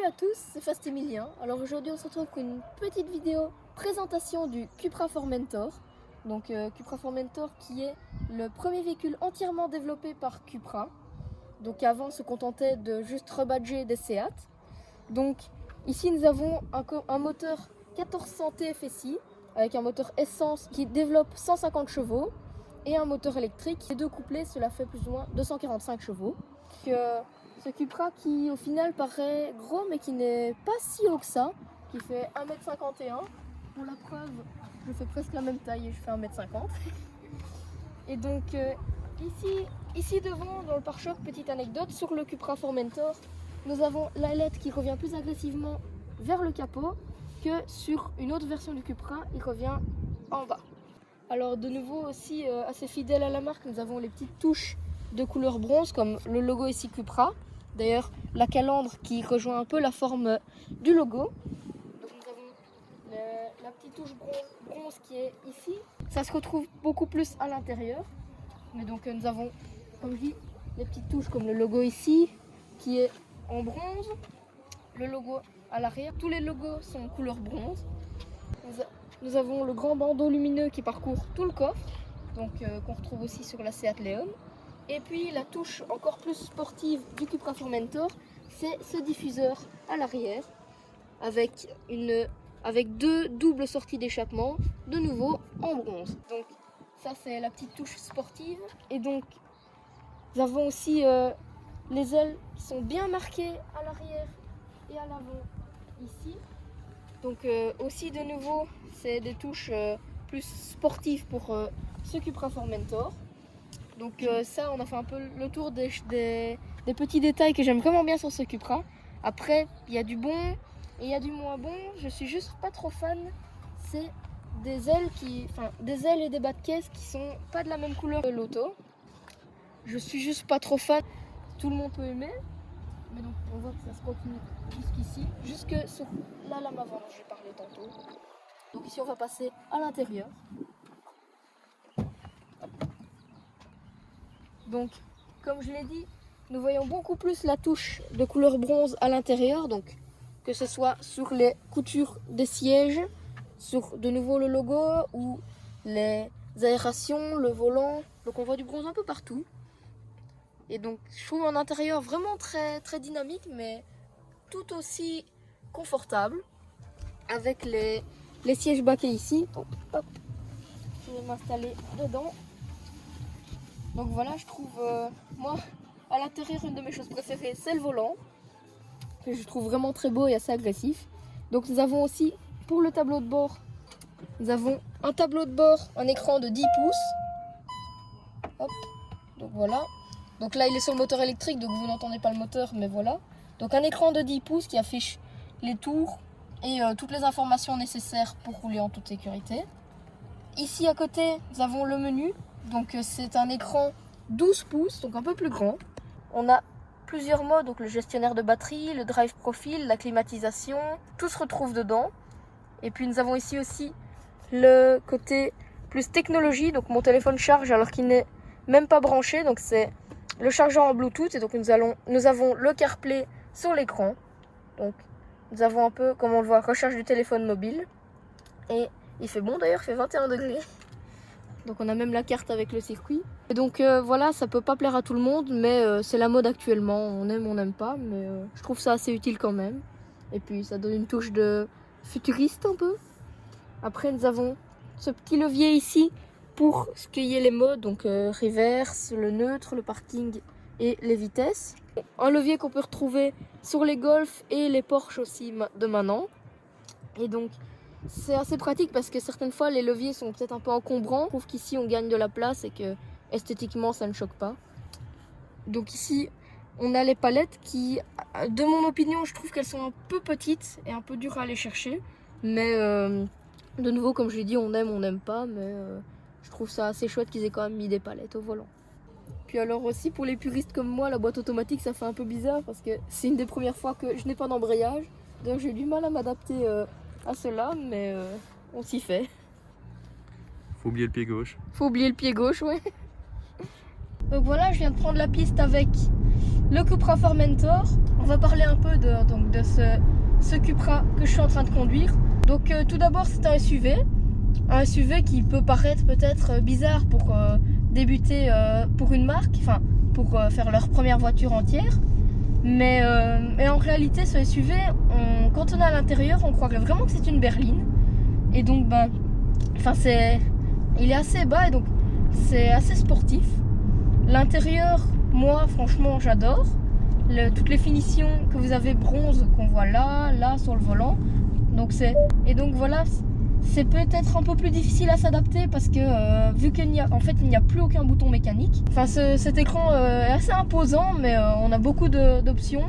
à tous, c'est Fastemilien. Alors aujourd'hui on se retrouve pour une petite vidéo présentation du Cupra Formentor. Donc Cupra Formentor qui est le premier véhicule entièrement développé par Cupra. Donc avant on se contentait de juste rebadger des Seat. Donc ici nous avons un moteur 1400 TFSI avec un moteur essence qui développe 150 chevaux et un moteur électrique. Les deux couplés, cela fait plus ou moins 245 chevaux. Ce Cupra qui au final paraît gros mais qui n'est pas si haut que ça, qui fait 1m51. Pour la preuve, je fais presque la même taille et je fais 1m50. Et donc ici devant dans le pare-choc, petite anecdote, sur le Cupra Formentor, nous avons l'ailette qui revient plus agressivement vers le capot que sur une autre version du Cupra, il revient en bas. Alors de nouveau aussi assez fidèle à la marque, nous avons les petites touches de couleur bronze comme le logo ici Cupra. D'ailleurs la calandre qui rejoint un peu la forme du logo. Donc nous avons la petite touche bronze qui est ici. Ça se retrouve beaucoup plus à l'intérieur. Mais donc nous avons, comme je dis, les petites touches comme le logo ici qui est en bronze. Le logo à l'arrière. Tous les logos sont en couleur bronze. Nous avons le grand bandeau lumineux qui parcourt tout le coffre. Donc qu'on retrouve aussi sur la Seat Leon. Et puis la touche encore plus sportive du Cupra Formentor, c'est ce diffuseur à l'arrière avec deux doubles sorties d'échappement, de nouveau en bronze. Donc ça c'est la petite touche sportive. Et donc nous avons aussi les ailes qui sont bien marquées à l'arrière et à l'avant ici. Donc aussi de nouveau c'est des touches plus sportives pour ce Cupra Formentor. Donc ça, on a fait un peu le tour des petits détails que j'aime vraiment bien sur ce Cupra. Après, il y a du bon et il y a du moins bon. Je suis juste pas trop fan. C'est des ailes et des bas de caisse qui sont pas de la même couleur que l'auto. Je suis juste pas trop fan. Tout le monde peut aimer. Mais donc on voit que ça se continue jusqu'ici. Jusque sur la lame avant dont j'ai parlé tantôt. Donc ici on va passer à l'intérieur. Donc, comme je l'ai dit, nous voyons beaucoup plus la touche de couleur bronze à l'intérieur, donc que ce soit sur les coutures des sièges, sur de nouveau le logo ou les aérations, le volant. Donc on voit du bronze un peu partout. Et donc je trouve en intérieur vraiment très, très dynamique, mais tout aussi confortable. Avec les sièges baquets ici. Donc, hop, je vais m'installer dedans. Donc voilà, je trouve, moi, à l'intérieur, une de mes choses préférées, c'est le volant, que je trouve vraiment très beau et assez agressif. Donc nous avons aussi, pour le tableau de bord, nous avons un tableau de bord, un écran de 10 pouces. Hop, donc voilà. Donc là, il est sur le moteur électrique, donc vous n'entendez pas le moteur, mais voilà. Donc un écran de 10 pouces qui affiche les tours et toutes les informations nécessaires pour rouler en toute sécurité. Ici à côté, nous avons le menu. Donc c'est un écran 12 pouces, donc un peu plus grand. On a plusieurs modes, donc le gestionnaire de batterie, le drive profile, la climatisation, tout se retrouve dedans. Et puis nous avons ici aussi le côté plus technologie, donc mon téléphone charge alors qu'il n'est même pas branché, donc c'est le chargeur en Bluetooth. Et donc nous avons le CarPlay sur l'écran. Donc nous avons un peu, comme on le voit, recharge du téléphone mobile. Et il fait bon d'ailleurs, il fait 21 degrés. Donc on a même la carte avec le circuit. Et donc voilà, ça peut pas plaire à tout le monde, mais c'est la mode actuellement. On aime, on n'aime pas, mais je trouve ça assez utile quand même. Et puis ça donne une touche de futuriste un peu. Après nous avons ce petit levier ici pour ce qui est les modes, donc reverse, le neutre, le parking et les vitesses. Un levier qu'on peut retrouver sur les Golf et les Porsche aussi de maintenant. Et donc c'est assez pratique parce que certaines fois les leviers sont peut-être un peu encombrants. Je trouve qu'ici on gagne de la place et que esthétiquement ça ne choque pas. Donc ici on a les palettes qui, de mon opinion, je trouve qu'elles sont un peu petites et un peu dures à aller chercher. Mais de nouveau, comme je l'ai dit, on aime, on n'aime pas. Mais je trouve ça assez chouette qu'ils aient quand même mis des palettes au volant. Puis alors aussi pour les puristes comme moi, la boîte automatique ça fait un peu bizarre parce que c'est une des premières fois que je n'ai pas d'embrayage. Donc j'ai eu du mal à m'adapter à cela, mais on s'y fait. Faut oublier le pied gauche. Faut oublier le pied gauche, ouais. Donc voilà, je viens de prendre la piste avec le Cupra Formentor. On va parler un peu de ce Cupra que je suis en train de conduire. Donc tout d'abord, c'est un SUV qui peut paraître peut-être bizarre pour débuter pour une marque, enfin pour faire leur première voiture entière. Mais en réalité, ce SUV, quand on est à l'intérieur, on croirait vraiment que c'est une berline. Et donc, il est assez bas et donc c'est assez sportif. L'intérieur, moi, franchement, j'adore. Toutes les finitions que vous avez bronze qu'on voit là sur le volant. Donc voilà, c'est peut-être un peu plus difficile à s'adapter parce que vu qu'il n'y a plus aucun bouton mécanique. Enfin, cet écran est assez imposant, mais on a beaucoup d'options.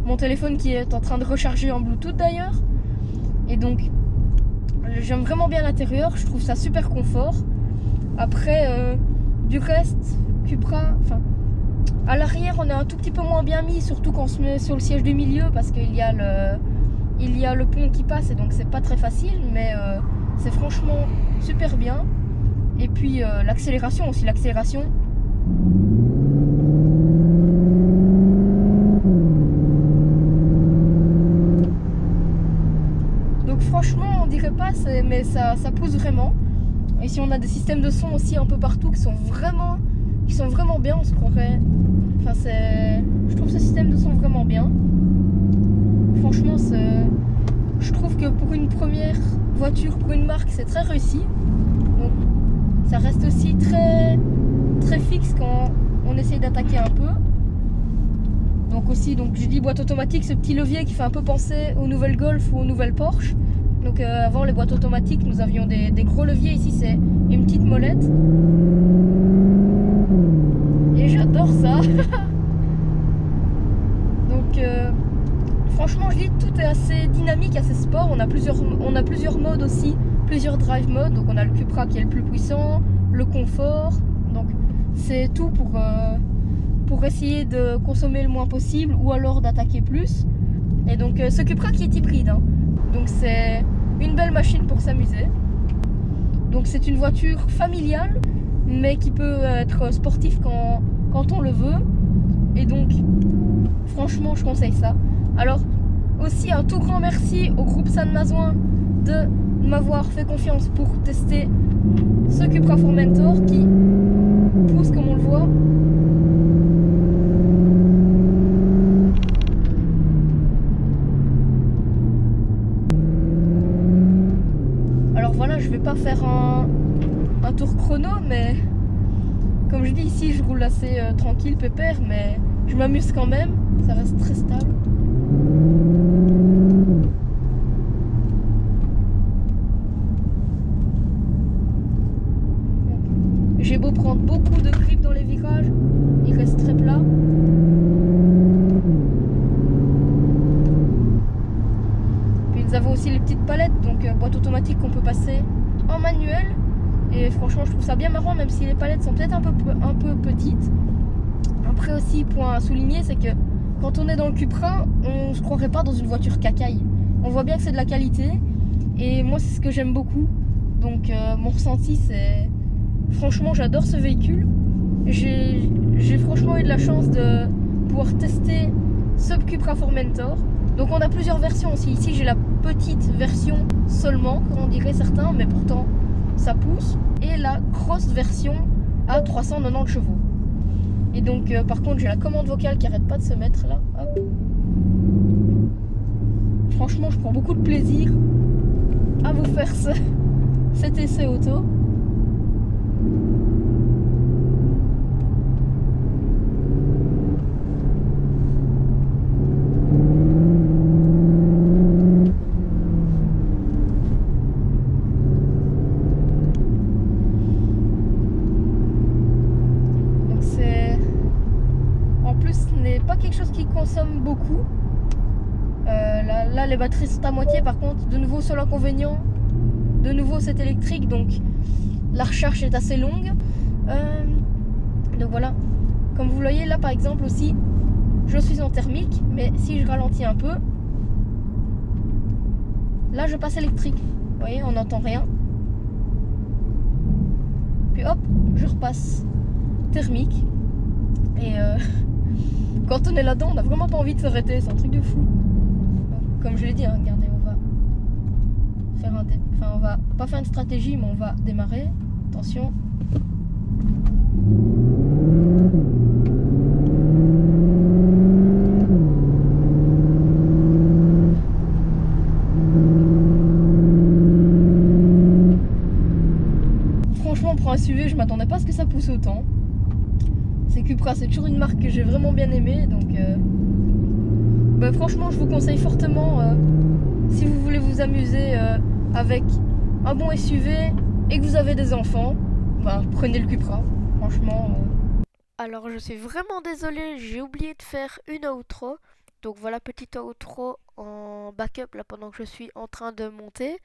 Mon téléphone qui est en train de recharger en Bluetooth d'ailleurs. Et donc, j'aime vraiment bien l'intérieur, je trouve ça super confort. Après, du reste, Cupra, à l'arrière, on est un tout petit peu moins bien mis, surtout quand on se met sur le siège du milieu parce qu'il y a le pont qui passe et donc c'est pas très facile, mais c'est franchement super bien. Et puis l'accélération aussi, donc franchement on dirait pas, mais ça pousse vraiment. Et si on a des systèmes de son aussi un peu partout qui sont vraiment bien, on se croirait. Je trouve ce système de son vraiment bien. Franchement, je trouve que pour une première voiture, pour une marque, c'est très réussi. Donc, ça reste aussi très, très fixe quand on essaye d'attaquer un peu. Donc je dis boîte automatique, ce petit levier qui fait un peu penser aux nouvelles Golf ou aux nouvelles Porsche. Donc avant les boîtes automatiques, nous avions des gros leviers. Ici, c'est une petite molette. Et j'adore ça. Donc franchement, je dis tout est assez dynamique, assez sport. On a plusieurs modes aussi, plusieurs drive modes. Donc on a le Cupra qui est le plus puissant, le confort. Donc c'est tout pour essayer de consommer le moins possible ou alors d'attaquer plus. Et donc ce Cupra qui est hybride, hein. Donc c'est une belle machine pour s'amuser. Donc c'est une voiture familiale, mais qui peut être sportive quand on le veut. Et donc franchement, je conseille ça. Alors aussi un tout grand merci au groupe Saint-Mazoin de m'avoir fait confiance pour tester ce Cupra Formentor qui pousse comme on le voit. Alors voilà, je vais pas faire un tour chrono, mais comme je dis ici, je roule assez tranquille, pépère, mais je m'amuse quand même, ça reste très stable. J'ai beau prendre beaucoup de grip dans les virages, il reste très plat. Puis nous avons aussi les petites palettes, donc boîte automatique qu'on peut passer en manuel. Et franchement, je trouve ça bien marrant, même si les palettes sont peut-être un peu petites. Après aussi, point à souligner, c'est que quand on est dans le Cupra, on ne se croirait pas dans une voiture cacaille. On voit bien que c'est de la qualité. Et moi, c'est ce que j'aime beaucoup. Donc mon ressenti, c'est... Franchement, j'adore ce véhicule. J'ai franchement eu de la chance de pouvoir tester ce Cupra Formentor. Donc on a plusieurs versions aussi. Ici, j'ai la petite version seulement, comme on dirait certains, mais pourtant ça pousse. Et la grosse version à 390 chevaux. Et donc par contre, j'ai la commande vocale qui arrête pas de se mettre là. Hop. Franchement, je prends beaucoup de plaisir à vous faire cet essai auto. Pas quelque chose qui consomme beaucoup. Là les batteries sont à moitié, par contre de nouveau seul inconvénient, de nouveau c'est électrique, donc la recharge est assez longue. Donc voilà, comme vous voyez là par exemple aussi, je suis en thermique, mais si je ralentis un peu, là je passe électrique, vous voyez, on n'entend rien. Puis hop, je repasse thermique. Et quand on est là-dedans, on n'a vraiment pas envie de s'arrêter. C'est un truc de fou. Comme je l'ai dit, hein, regardez, on va faire enfin, on va pas faire une stratégie, mais on va démarrer. Attention. Franchement, pour un SUV, je m'attendais pas à ce que ça pousse autant. C'est Cupra, c'est toujours une marque que j'ai vraiment bien aimée, donc bah, franchement, je vous conseille fortement, si vous voulez vous amuser avec un bon SUV et que vous avez des enfants, bah, prenez le Cupra, franchement. Alors, je suis vraiment désolée, j'ai oublié de faire une outro. Donc voilà, petite outro en backup là pendant que je suis en train de monter.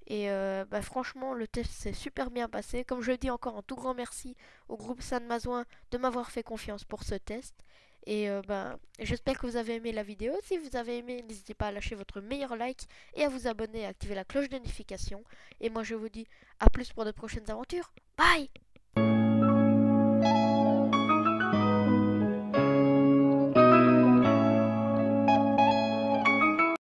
Et bah, franchement, le test s'est super bien passé. Comme je le dis encore, un tout grand merci au groupe San Mazouin de m'avoir fait confiance pour ce test. Et bah, j'espère que vous avez aimé la vidéo. Si vous avez aimé, n'hésitez pas à lâcher votre meilleur like et à vous abonner et à activer la cloche de notification. Et moi, je vous dis à plus pour de prochaines aventures. Bye!